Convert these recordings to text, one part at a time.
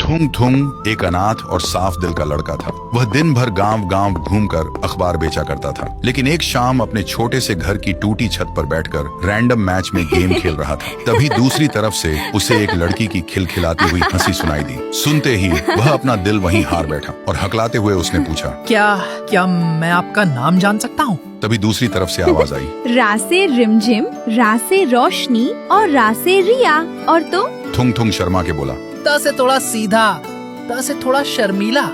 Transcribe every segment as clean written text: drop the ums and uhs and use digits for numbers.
थुंग थुंग एक अनाथ और साफ दिल का लड़का था। वह दिन भर गांव गांव घूमकर अखबार बेचा करता था, लेकिन एक शाम अपने छोटे से घर की टूटी छत पर बैठकर रैंडम मैच में गेम खेल रहा था। तभी दूसरी तरफ से उसे एक लड़की की खिलखिलाती हुई हंसी सुनाई दी। सुनते ही वह अपना दिल वहीं हार बैठा और हकलाते हुए उसने पूछा, क्या मैं आपका नाम जान सकता हूँ? तभी दूसरी तरफ से आवाज आई, रा से रिमझिम, रा से रोशनी और रा से रिया। और तो थुंग थुंग शर्मा के बोला, त से थोड़ा सीधा, त से थोड़ा शर्मीला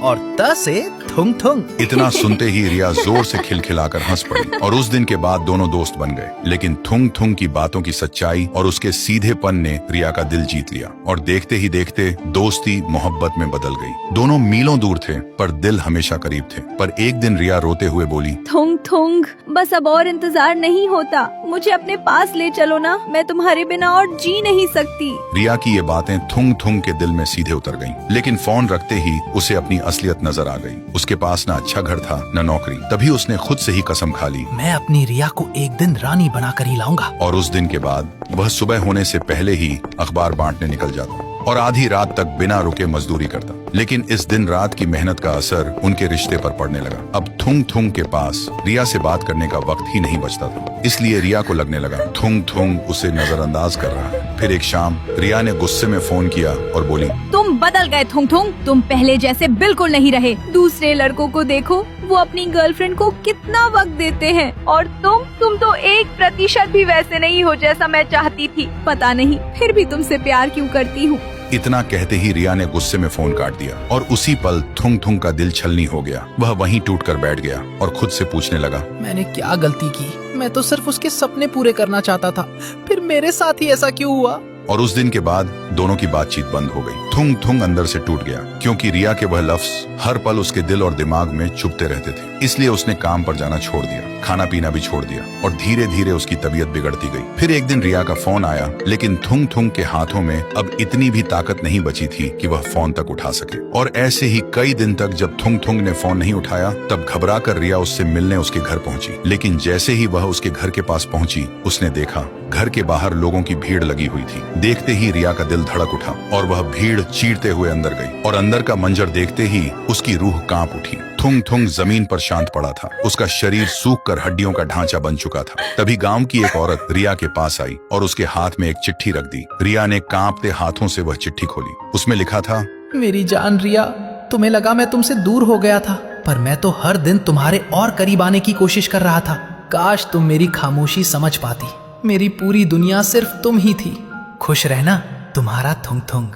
और त से थुंग थुंग। इतना सुनते ही रिया जोर से खिलखिलाकर हंस पड़ी और उस दिन के बाद दोनों दोस्त बन गए। लेकिन थुंग थुंग की बातों की सच्चाई और उसके सीधेपन ने रिया का दिल जीत लिया और देखते ही देखते दोस्ती मोहब्बत में बदल गई। दोनों मीलों दूर थे पर दिल हमेशा करीब थे। पर एक दिन रिया रोते हुए बोली, थुंग थुंग, बस अब और इंतजार नहीं होता, मुझे अपने पास ले चलो ना, मैं तुम्हारे बिना और जी नहीं सकती। रिया की ये बातें थुंग थुंग के दिल में सीधे उतर गईं। लेकिन फोन रखते ही उसे अपनी असलियत नजर आ गई। उसके पास न अच्छा घर था न नौकरी। तभी उसने खुद से ही कसम खा ली, मैं अपनी रिया को एक दिन रानी बनाकर ही लाऊंगा। और उस दिन के बाद वह सुबह होने से पहले ही अखबार बांटने निकल जाता और आधी रात तक बिना रुके मजदूरी करता। लेकिन इस दिन रात की मेहनत का असर उनके रिश्ते पर पड़ने लगा। अब थुंग थुंग के पास रिया से बात करने का वक्त ही नहीं बचता था। इसलिए रिया को लगने लगा थुंग थुंग उसे नजरअंदाज कर रहा है। फिर एक शाम रिया ने गुस्से में फोन किया और बोली, तुम बदल गए थुंग थुंग, तुम पहले जैसे बिल्कुल नहीं रहे। दूसरे लड़कों को देखो, वो अपनी गर्लफ्रेंड को कितना वक्त देते हैं, और तुम तो 1% भी वैसे नहीं हो जैसा मैं चाहती थी। पता नहीं फिर भी तुमसे प्यार क्यों करती हूँ। इतना कहते ही रिया ने गुस्से में फोन काट दिया और उसी पल थुंग थुंग का दिल छलनी हो गया। वह वहीं टूटकर बैठ गया और खुद से पूछने लगा, मैंने क्या गलती की? मैं तो सिर्फ उसके सपने पूरे करना चाहता था, फिर मेरे साथ ही ऐसा क्यों हुआ? और उस दिन के बाद दोनों की बातचीत बंद हो गई। थुंग थुंग अंदर से टूट गया क्योंकि रिया के वह लफ्ज हर पल उसके दिल और दिमाग में चुभते रहते थे। इसलिए उसने काम पर जाना छोड़ दिया, खाना पीना भी छोड़ दिया और धीरे धीरे उसकी तबीयत बिगड़ती गई। फिर एक दिन रिया का फोन आया, लेकिन थुंग थुंग के हाथों में अब इतनी भी ताकत नहीं बची थी कि वह फोन तक उठा सके। और ऐसे ही कई दिन तक जब थुंग थुंग ने फोन नहीं उठाया, तब घबरा कर रिया उससे मिलने उसके घर पहुंची। लेकिन जैसे ही वह उसके घर के पास पहुंची, उसने देखा घर के बाहर लोगों की भीड़ लगी हुई थी। देखते ही रिया का दिल धड़क उठा और वह भीड़ चीरते हुए अंदर गई और अंदर का मंजर देखते ही उसकी रूह कांप उठी। थुंग थुंग जमीन पर शांत पड़ा था, उसका शरीर सूख कर हड्डियों का ढांचा बन चुका था। तभी गांव की एक औरत रिया के पास आई और उसके हाथ में एक चिट्ठी रख दी। रिया ने कांपते हाथों से वह चिट्ठी खोली। उसमें लिखा था, मेरी जान रिया, तुम्हें लगा मैं तुमसे दूर हो गया था, पर मैं तो हर दिन तुम्हारे और करीब आने की कोशिश कर रहा था। काश तुम मेरी खामोशी समझ पाती। मेरी पूरी दुनिया सिर्फ तुम ही थी। खुश रहना, तुम्हारा थुंग थुंग।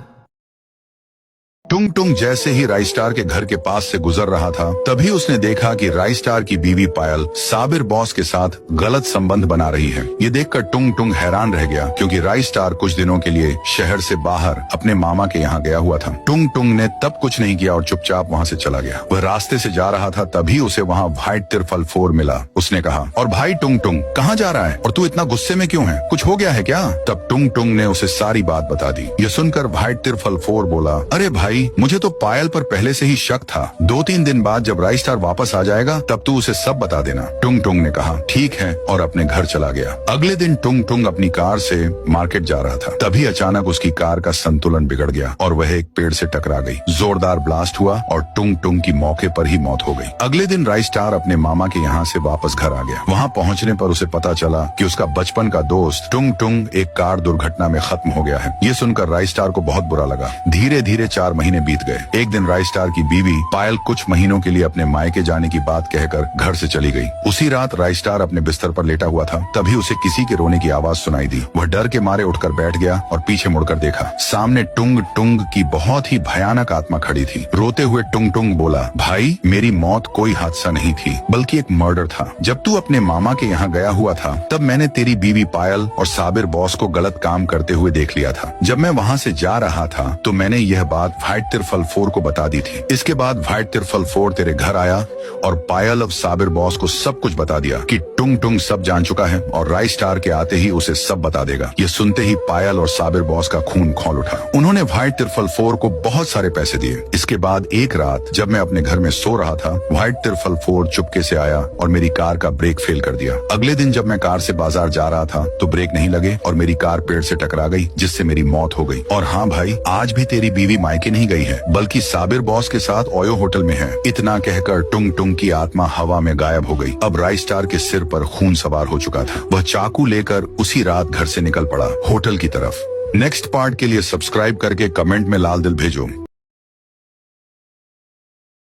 टुंग टुंग जैसे ही राइस्टार के घर के पास से गुजर रहा था, तभी उसने देखा कि राइस्टार की बीवी पायल साबिर बॉस के साथ गलत संबंध बना रही है। ये देखकर टुंग टुंग हैरान रह गया क्योंकि राइस्टार कुछ दिनों के लिए शहर से बाहर अपने मामा के यहाँ गया हुआ था। टुंग टुंग ने तब कुछ नहीं किया और चुपचाप वहाँ से चला गया। वह रास्ते से जा रहा था, तभी उसे वहाँ व्हाइट तिरफल 4 मिला। उसने कहा, और भाई टुंग टुंग कहाँ जा रहा है और तू इतना गुस्से में क्यों है? कुछ हो गया है क्या? तब टुंग टुंग ने उसे सारी बात बता दी। ये सुनकर व्हाइट तिरफल 4 बोला, अरे भाई, मुझे तो पायल पर पहले से ही शक था। 2-3 दिन बाद जब राइस्टार वापस आ जाएगा तब तू उसे सब बता देना। टुंग टुंग ने कहा, ठीक है, और अपने घर चला गया। अगले दिन टुंग टुंग अपनी कार से मार्केट जा रहा था, तभी अचानक उसकी कार का संतुलन बिगड़ गया और वह एक पेड़ से टकरा गई। जोरदार ब्लास्ट हुआ और टुंग टुंग की मौके पर ही मौत हो गई। अगले दिन राइस्टार अपने मामा के यहाँ से वापस घर आ गया। वहाँ पहुँचने पर उसे पता चला कि उसका बचपन का दोस्त टुंग टुंग एक कार दुर्घटना में खत्म हो गया है। ये सुनकर राइस्टार को बहुत बुरा लगा। धीरे धीरे 4 महीने बीत गए। एक दिन राइस्टार की बीवी पायल कुछ महीनों के लिए अपने मायके जाने की बात कहकर घर से चली गई। उसी रात राइस्टार अपने बिस्तर पर लेटा हुआ था, तभी उसे किसी के रोने की आवाज सुनाई दी। वह डर के मारे उठकर बैठ गया और पीछे मुड़कर देखा। सामने टुंग टुंग की बहुत ही भयानक आत्मा खड़ी थी। रोते हुए टुंग टुंग बोला, भाई, मेरी मौत कोई हादसा नहीं थी, बल्कि एक मर्डर था। जब तू अपने मामा के यहाँ गया हुआ था, तब मैंने तेरी बीवी पायल और साबिर बॉस को गलत काम करते हुए देख लिया था। जब मैं वहाँ से जा रहा था तो मैंने यह बात व्हाइट तिरफल 4 को बता दी थी। इसके बाद व्हाइट तिरफल 4 तेरे घर आया और पायल अब साबिर बॉस को सब कुछ बता दिया कि टुंग टुंग सब जान चुका है और राइस स्टार के आते ही उसे सब बता देगा। ये सुनते ही पायल और साबिर बॉस का खून खौल उठा। उन्होंने व्हाइट तिरफल 4 को बहुत सारे पैसे दिए। इसके बाद एक रात जब मैं अपने घर में सो रहा था, व्हाइट तिरफल 4 चुपके से आया और मेरी कार का ब्रेक फेल कर दिया। अगले दिन जब मैं कार से बाजार जा रहा था तो ब्रेक नहीं लगे और मेरी कार पेड़ से टकरा गई, जिससे मेरी मौत हो गई। और हाँ भाई, आज भी तेरी बीवी मायके नहीं गई है, बल्कि साबिर बॉस के साथ ओयो होटल में है। इतना कहकर टुंग टुंग की आत्मा हवा में गायब हो गई। अब राइस स्टार के सिर पर खून सवार हो चुका था। वह चाकू लेकर उसी रात घर से निकल पड़ा होटल की तरफ। नेक्स्ट पार्ट के लिए सब्सक्राइब करके कमेंट में लाल दिल भेजो।